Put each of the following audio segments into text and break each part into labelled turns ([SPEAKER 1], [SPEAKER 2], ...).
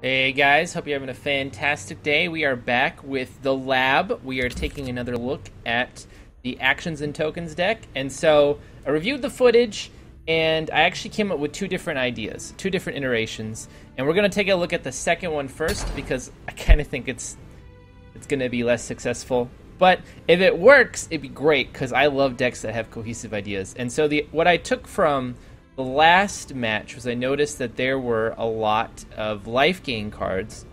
[SPEAKER 1] Hey guys, hope you're having a fantastic day. We are back with the lab. We are taking another look at the Actions and Tokens deck. And so I reviewed the footage and I actually came up with two different ideas, two different iterations. And we're going to take a look at the second one first because I kind of think it's going to be less successful. But if it works, it'd be great because I love decks that have cohesive ideas. And so what I took from the last match was I noticed that there were a lot of life gain cards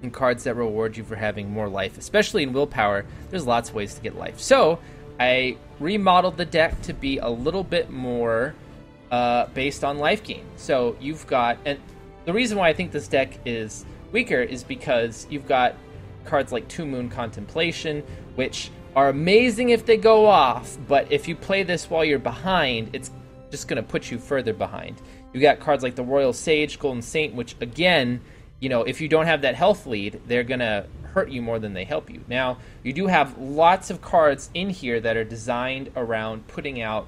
[SPEAKER 1] and cards that reward you for having more life, especially in willpower. There's lots of ways to get life. So I remodeled the deck to be a little bit more based on life gain. So you've got, and the reason why I think this deck is weaker is because you've got cards like Two Moon Contemplation, which are amazing if they go off, but if you play this while you're behind, it's just going to put you further behind. You got cards like the Royal Sage, Golden Saint, which again, you know, if you don't have that health lead, they're going to hurt you more than they help you. Now, you do have lots of cards in here that are designed around putting out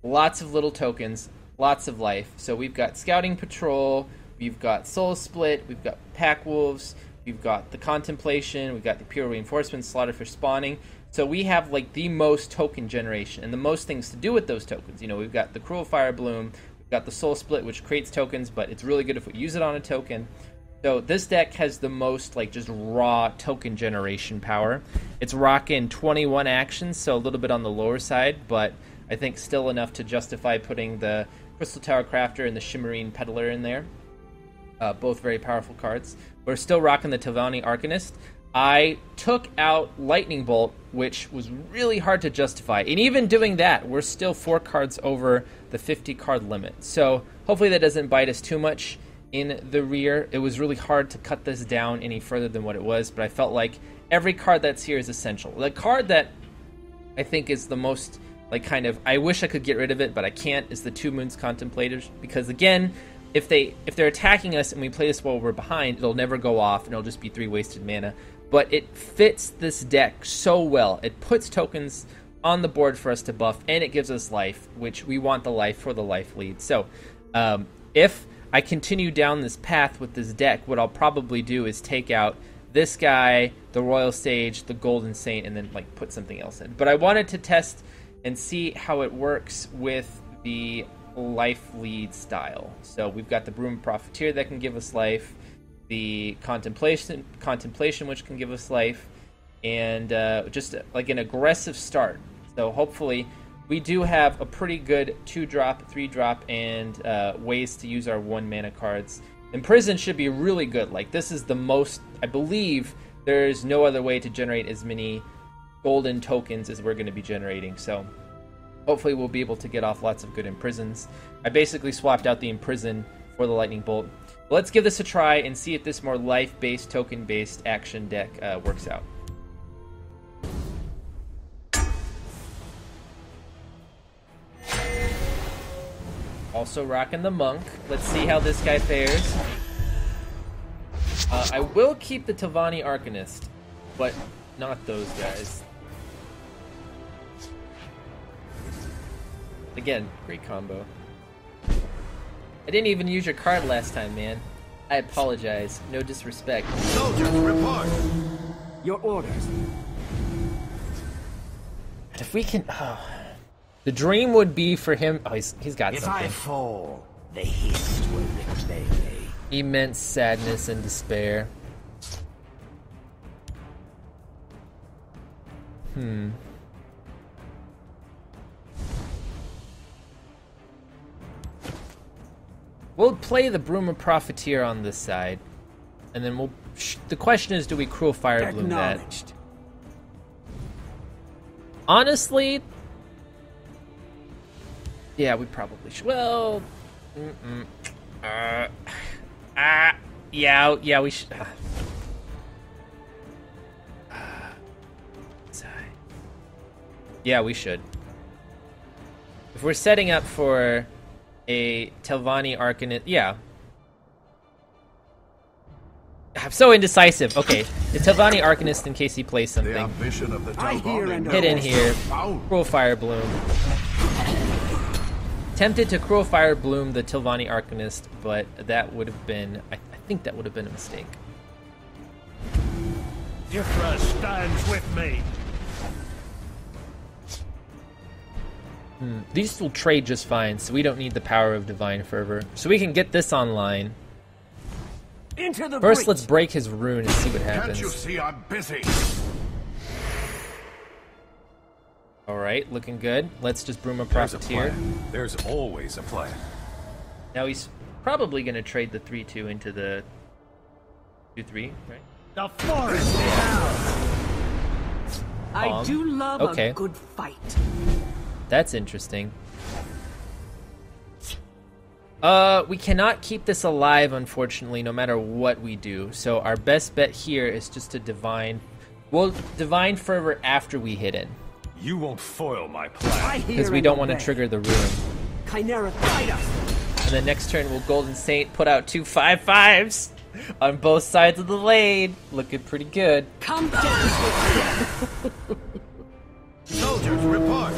[SPEAKER 1] lots of little tokens, lots of life. So we've got Scouting Patrol, we've got Soul Split, we've got Pack Wolves, we've got the Contemplation, we've got the Pure Reinforcement, Slaughterfish Spawning. So we have like the most token generation and the most things to do with those tokens. You know, we've got the Cruel Fire Bloom, we've got the Soul Split, which creates tokens, but it's really good if we use it on a token. So this deck has the most like just raw token generation power. It's rocking 21 actions, so a little bit on the lower side, but I think still enough to justify putting the Crystal Tower Crafter and the Shimmerine Peddler in there. Both very powerful cards. We're still rocking the Telvanni Arcanist. I took out Lightning Bolt, which was really hard to justify. And even doing that, we're still 4 cards over the 50 card limit. So hopefully that doesn't bite us too much in the rear. It was really hard to cut this down any further than what it was, but I felt like every card that's here is essential. The card that I think is the most, like, kind of, I wish I could get rid of it, but I can't, is the Two Moons Contemplators. Because again, if they're attacking us and we play this while we're behind, it'll never go off and it'll just be 3 wasted mana. But it fits this deck so well. It puts tokens on the board for us to buff, and it gives us life, which we want the life for the life lead. So if I continue down this path with this deck, what I'll probably do is take out this guy, the Royal Sage, the Golden Saint, and then like put something else in. But I wanted to test and see how it works with the life lead style. So we've got the Broom Profiteer that can give us life, the Contemplation which can give us life, and just like an aggressive start. So hopefully we do have a pretty good 2-drop, 3-drop, and ways to use our 1 mana cards. Imprison should be really good. Like, this is the most, I believe there's no other way to generate as many golden tokens as we're going to be generating. So hopefully we'll be able to get off lots of good Imprisons. I basically swapped out the Imprison for the Lightning Bolt. Let's give this a try and see if this more life-based, token-based action deck works out. Also rocking the Monk. Let's see how this guy fares. I will keep the Telvanni Arcanist, but not those guys. Again, great combo. I didn't even use your card last time, man. I apologize. No disrespect.
[SPEAKER 2] Soldiers, report!
[SPEAKER 3] Your orders.
[SPEAKER 1] But if we can... Oh. The dream would be for him... Oh, he's got
[SPEAKER 3] If
[SPEAKER 1] something.
[SPEAKER 3] I fall, the hist will reclaim me.
[SPEAKER 1] Immense sadness and despair. We'll play the Broomer Profiteer on this side, and then we'll... the question is, do we Cruel Fire Bloom that? Honestly... yeah, we probably should. Well... yeah, we should... yeah, we should. If we're setting up for a Telvanni Arcanist... yeah. I'm so indecisive. Okay, the Telvanni Arcanist in case he plays something.
[SPEAKER 2] The ambition of the Telvanni
[SPEAKER 1] Hit in here. Cruel Fire Bloom. Tempted to Cruel Fire Bloom the Telvanni Arcanist, but that would have been... I think that would have been a mistake.
[SPEAKER 2] Ifra stands with me.
[SPEAKER 1] These will trade just fine, so we don't need the power of Divine Fervor. So we can get this online.
[SPEAKER 3] Into the
[SPEAKER 1] First,
[SPEAKER 3] breach.
[SPEAKER 1] let's break his rune and see what happens.
[SPEAKER 2] Can't you see I'm busy?
[SPEAKER 1] Alright, looking good. Let's just Broom a
[SPEAKER 2] There's a
[SPEAKER 1] Profiteer.
[SPEAKER 2] plan. There's always a plan.
[SPEAKER 1] Now he's probably going to trade the 3-2 into the 2-3, right?
[SPEAKER 3] The forest is ours. I
[SPEAKER 1] Calm.
[SPEAKER 3] do love
[SPEAKER 1] Okay.
[SPEAKER 3] a good fight.
[SPEAKER 1] That's interesting. We cannot keep this alive, unfortunately, no matter what we do. So our best bet here is just to Divine... We'll Divine Fervor after we hit it.
[SPEAKER 2] You won't foil my plan.
[SPEAKER 1] Because we don't want to trigger the rune.
[SPEAKER 3] Chimera, fight us.
[SPEAKER 1] And then next turn, we'll Golden Saint put out 2 5/5s on both sides of the lane. Looking pretty good.
[SPEAKER 3] Come down.
[SPEAKER 2] Soldiers, report.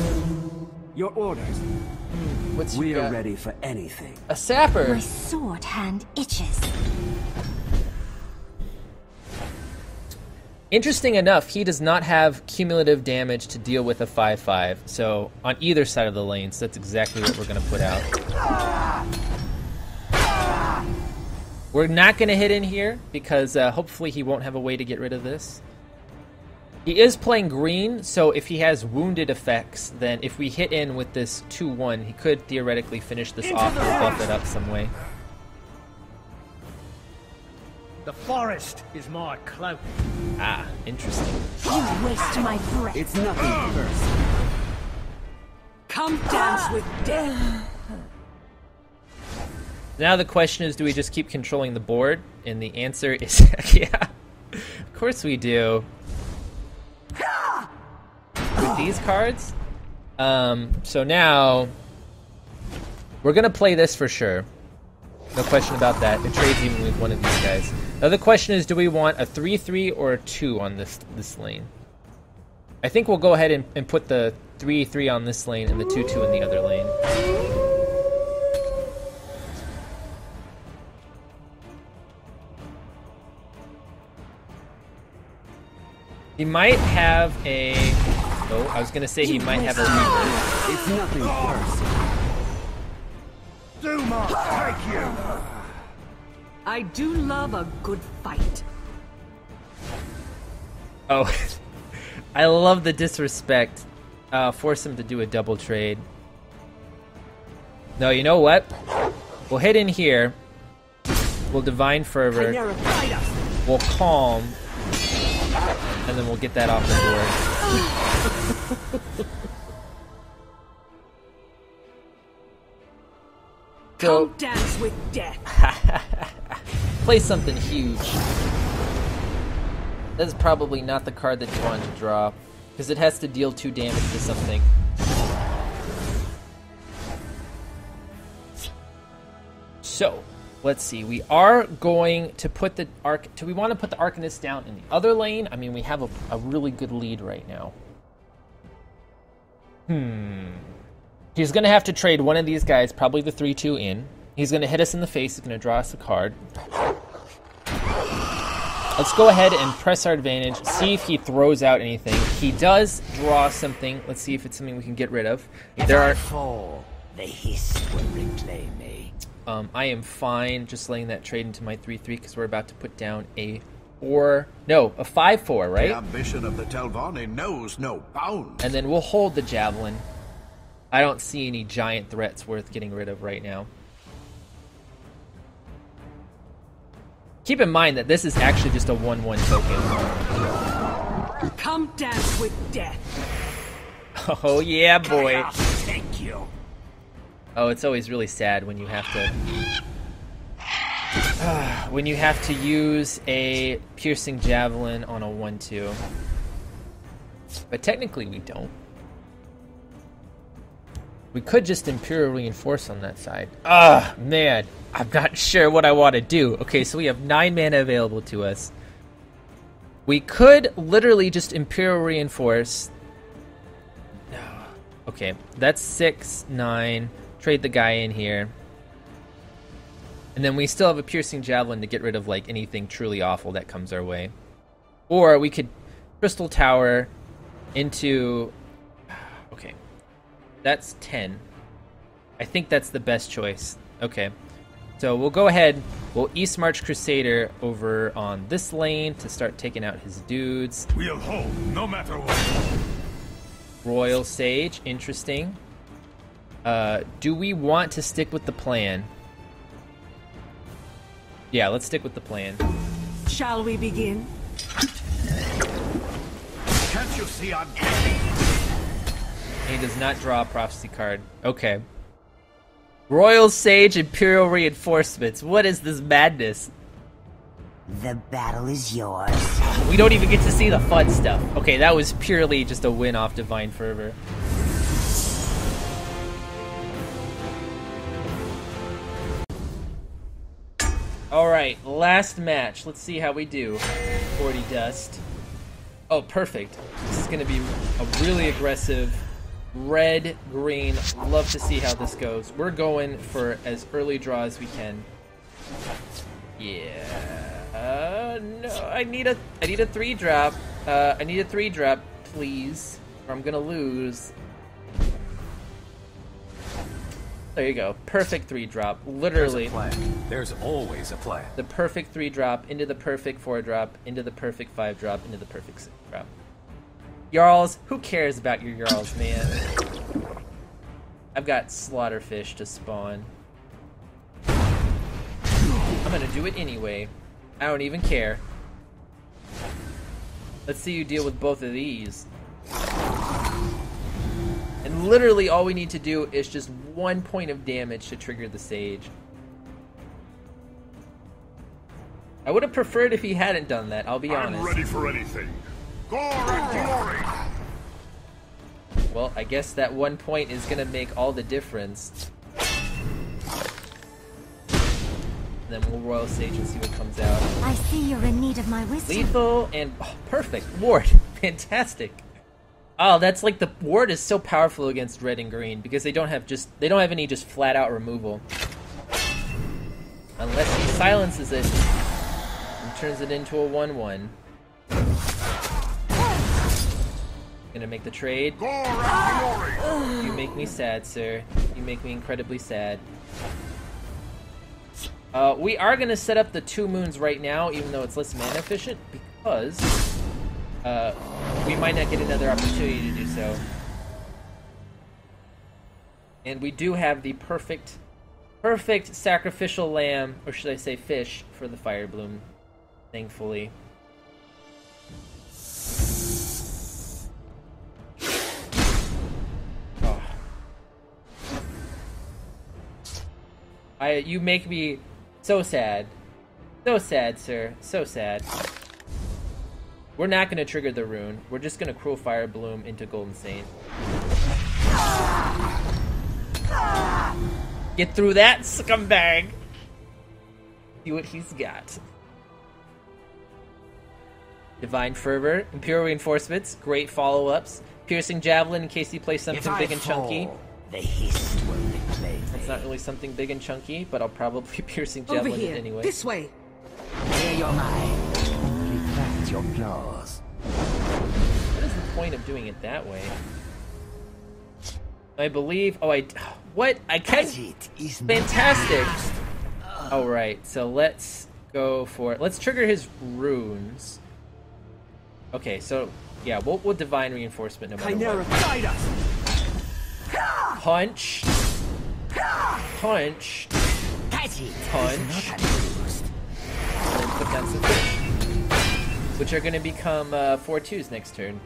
[SPEAKER 3] Your orders.
[SPEAKER 1] What's
[SPEAKER 3] We
[SPEAKER 1] you
[SPEAKER 3] are
[SPEAKER 1] got?
[SPEAKER 3] ready for anything.
[SPEAKER 1] A Sapper.
[SPEAKER 4] My sword hand itches.
[SPEAKER 1] Interesting enough, he does not have cumulative damage to deal with a 5/5. So on either side of the lane, so that's exactly what we're going to put out. We're not going to hit in here because hopefully he won't have a way to get rid of this. He is playing green, so if he has wounded effects, then if we hit in with this 2-1, he could theoretically finish this off or buff it up some way.
[SPEAKER 3] The forest is my cloak.
[SPEAKER 1] Ah, interesting.
[SPEAKER 4] You waste my breath.
[SPEAKER 3] It's nothing personal. Come dance with death.
[SPEAKER 1] Now the question is, do we just keep controlling the board? And the answer is, yeah, of course we do. With these cards. So now, we're going to play this for sure. No question about that. It trades even with one of these guys. Now the question is, do we want a 3-3 or a 2 on this lane? I think we'll go ahead and put the 3-3 on this lane and the 2-2 in the other lane. He might have a... Oh, I was going to say he might have a Reaper.
[SPEAKER 3] It's nothing personal.
[SPEAKER 2] Duma, take you.
[SPEAKER 3] I do love a good fight.
[SPEAKER 1] Oh, I love the disrespect. Force him to do a double trade. No, you know what? We'll hit in here. We'll Divine Fervor.
[SPEAKER 3] Chimera, fight us.
[SPEAKER 1] We'll Calm. And then we'll get that off the board. So,
[SPEAKER 3] Come dance with death.
[SPEAKER 1] play something huge. That's probably not the card that you want to draw, because it has to deal 2 damage to something. So, let's see. We are going to put the do we want to put the Arcanist down in the other lane? I mean, we have a really good lead right now. He's going to have to trade one of these guys, probably the 3-2 in. He's going to hit us in the face. He's going to draw us a card. Let's go ahead and press our advantage, see if he throws out anything. He does draw something. Let's see if it's something we can get rid of.
[SPEAKER 3] If
[SPEAKER 1] There
[SPEAKER 3] I
[SPEAKER 1] are...
[SPEAKER 3] fall, the hiss will reclaim me.
[SPEAKER 1] I am fine just letting that trade into my 3-3 because we're about to put down a 5-4, right?
[SPEAKER 2] The ambition of the Telvanni knows no bounds.
[SPEAKER 1] And then we'll hold the Javelin. I don't see any giant threats worth getting rid of right now. Keep in mind that this is actually just a 1-1 token.
[SPEAKER 3] Come dance with death.
[SPEAKER 1] Oh yeah, boy.
[SPEAKER 3] Chaos, take you.
[SPEAKER 1] Oh, it's always really sad when you have to use a piercing javelin on a 1-2. But technically we don't. We could just Imperial Reinforce on that side. Man, I'm not sure what I want to do. Okay, so we have 9 mana available to us. We could literally just Imperial Reinforce. Okay, that's 6, 9. Trade the guy in here. And then we still have a piercing javelin to get rid of like anything truly awful that comes our way. Or we could crystal tower into... Okay. That's 10. I think that's the best choice. Okay. So we'll go ahead. We'll East March Crusader over on this lane to start taking out his dudes.
[SPEAKER 2] We'll hold, no matter what.
[SPEAKER 1] Royal Sage. Interesting. Do we want to stick with the plan? Yeah, let's stick with the plan.
[SPEAKER 3] Shall we begin?
[SPEAKER 2] Can't you see I'm dead?
[SPEAKER 1] He does not draw a prophecy card. Okay. Royal Sage, Imperial Reinforcements. What is this madness?
[SPEAKER 4] The battle is yours.
[SPEAKER 1] We don't even get to see the fun stuff. Okay, that was purely just a win off Divine Fervor. Alright, last match. Let's see how we do. 40 dust. Oh, perfect. This is going to be a really aggressive red, green. Love to see how this goes. We're going for as early draw as we can. Yeah. No, I need a 3-drop. I need a 3-drop, please, or I'm going to lose. There you go. Perfect 3-drop. Literally.
[SPEAKER 2] There's always a plan.
[SPEAKER 1] The perfect 3-drop into the perfect 4-drop into the perfect 5-drop into the perfect 6-drop. Jarls, who cares about your Jarls, man? I've got Slaughterfish to spawn. I'm gonna do it anyway. I don't even care. Let's see you deal with both of these. And literally all we need to do is just 1 point of damage to trigger the Sage. I would have preferred if he hadn't done that, I'll be honest.
[SPEAKER 2] I'm ready for anything. Gore and glory!
[SPEAKER 1] Well, I guess that 1 point is gonna make all the difference. And then we'll Royal Sage and see what comes out.
[SPEAKER 4] I see you're in need of my wisdom.
[SPEAKER 1] Lethal and... Oh, perfect. Ward. Fantastic. Oh, that's like the ward is so powerful against red and green because they don't have any just flat out removal. Unless he silences it and turns it into a 1/1. Gonna make the trade. You make me sad, sir. You make me incredibly sad. We are gonna set up the 2 moons right now, even though it's less mana efficient, because we might not get another opportunity to do so. And we do have the perfect sacrificial lamb, or should I say fish, for the Fire Bloom, thankfully. Oh. You make me so sad. So sad, sir. So sad. We're not going to trigger the rune. We're just going to Cruel Fire Bloom into Golden Saint. Get through that, scumbag! See what he's got. Divine Fervor, Imperial Reinforcements, great follow-ups. Piercing Javelin in case he plays something big and chunky.
[SPEAKER 4] The hist will reclaim me.
[SPEAKER 1] That's not really something big and chunky, but I'll probably Piercing
[SPEAKER 3] Over
[SPEAKER 1] Javelin
[SPEAKER 3] here.
[SPEAKER 1] it anyway.
[SPEAKER 3] This way.
[SPEAKER 4] Clear your mind. Retract your claws.
[SPEAKER 1] What is the point of doing it that way? I believe... Oh, what? I can't... Fantastic! Alright, so let's go for... Let's trigger his runes. Okay, so... Yeah, we'll Divine Reinforcement no matter what.
[SPEAKER 3] Guide us.
[SPEAKER 1] Punch. Punch. Punch. And then put down some fish. Which are going to become 4/2s next turn.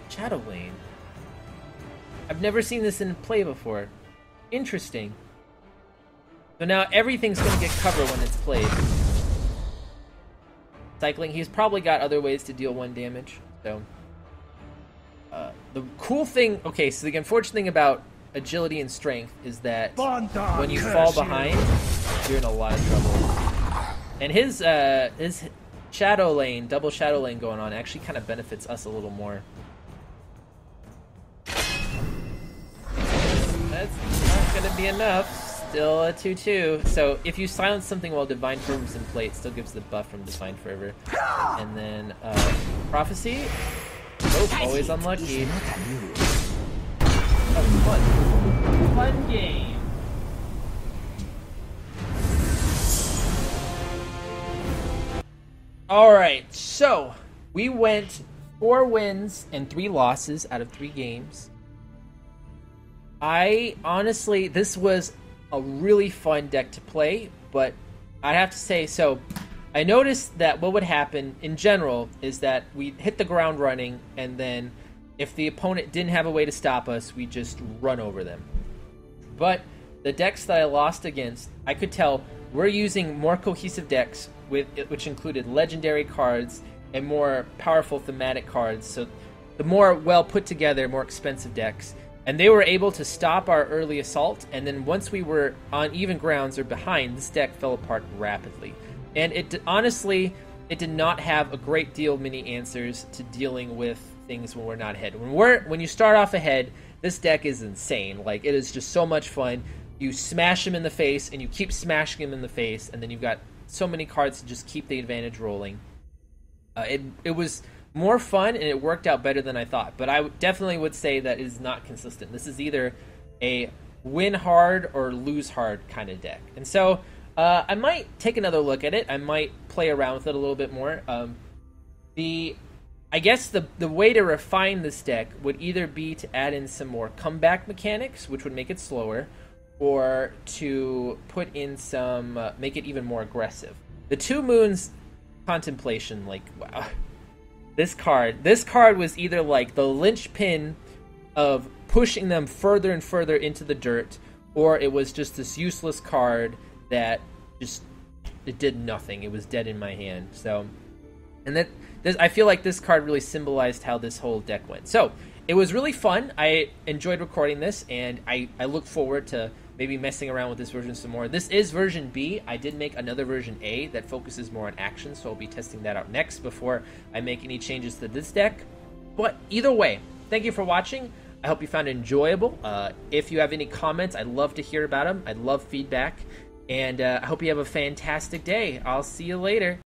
[SPEAKER 1] Shadow Lane. I've never seen this in play before. Interesting. So now everything's going to get covered when it's played. Cycling, he's probably got other ways to deal 1 damage. So, the cool thing, okay, so the unfortunate thing about agility and strength is that when you fall behind, you're in a lot of trouble. And his Shadow Lane, double Shadow Lane going on actually kind of benefits us a little more. not be enough. Still a 2/2. So if you silence something while Divine Fervor's in play, it still gives the buff from Divine Fervor. And then Prophecy. Oh, always unlucky. Oh, fun game. Alright, so we went 4 wins and 3 losses out of 3 games. I honestly, this was a really fun deck to play, but I have to say, so I noticed that what would happen in general is that we'd hit the ground running, and then if the opponent didn't have a way to stop us, we'd just run over them. But the decks that I lost against, I could tell we're using more cohesive decks, which included legendary cards and more powerful thematic cards, so the more well put together, more expensive decks. And they were able to stop our early assault, and then once we were on even grounds or behind, this deck fell apart rapidly. And honestly, it did not have a great deal of many answers to dealing with things when we're not ahead. When you start off ahead, this deck is insane. Like, it is just so much fun. You smash him in the face, and you keep smashing him in the face, and then you've got so many cards to just keep the advantage rolling. It was more fun, and it worked out better than I thought. But I definitely would say that it is not consistent. This is either a win hard or lose hard kind of deck. And so I might take another look at it. I might play around with it a little bit more. I guess the way to refine this deck would either be to add in some more comeback mechanics, which would make it slower, or to put in some, make it even more aggressive. The 2 Moons Contemplation, like, wow. This card was either like the linchpin of pushing them further and further into the dirt, or it was just this useless card that it did nothing. It was dead in my hand. So, and I feel like this card really symbolized how this whole deck went. So it was really fun. I enjoyed recording this, and I look forward to maybe messing around with this version some more. This is version B. I did make another version A that focuses more on action, so I'll be testing that out next before I make any changes to this deck. But either way, thank you for watching. I hope you found it enjoyable. If you have any comments, I'd love to hear about them. I'd love feedback. And I hope you have a fantastic day. I'll see you later.